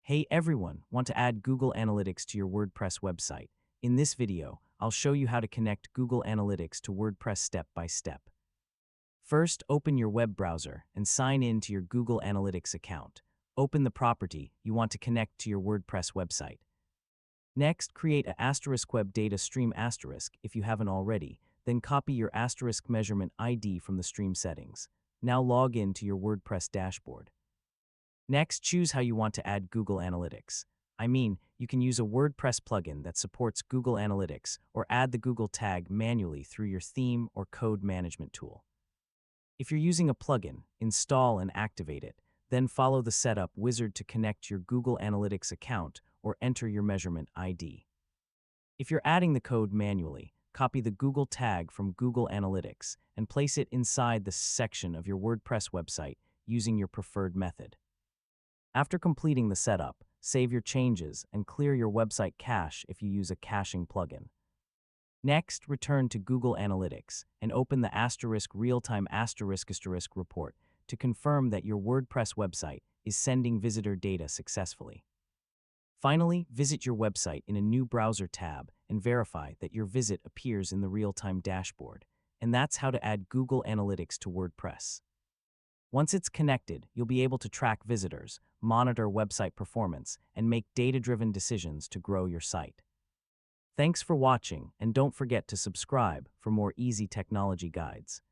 Hey everyone, want to add Google Analytics to your WordPress website? In this video, I'll show you how to connect Google Analytics to WordPress step by step. First, open your web browser and sign in to your Google Analytics account. Open the property you want to connect to your WordPress website. Next, create a *web data stream * if you haven't already, then copy your * measurement ID from the stream settings. Now log in to your WordPress dashboard. Next, choose how you want to add Google Analytics. You can use a WordPress plugin that supports Google Analytics or add the Google tag manually through your theme or code management tool. If you're using a plugin, install and activate it, then follow the setup wizard to connect your Google Analytics account or enter your measurement ID. If you're adding the code manually, copy the Google tag from Google Analytics and place it inside the section of your WordPress website using your preferred method. After completing the setup, save your changes and clear your website cache if you use a caching plugin. Next, return to Google Analytics and open the real-time * report to confirm that your WordPress website is sending visitor data successfully. Finally, visit your website in a new browser tab and verify that your visit appears in the real-time dashboard. And that's how to add Google Analytics to WordPress. Once it's connected, you'll be able to track visitors, monitor website performance, and make data-driven decisions to grow your site. Thanks for watching, and don't forget to subscribe for more easy technology guides.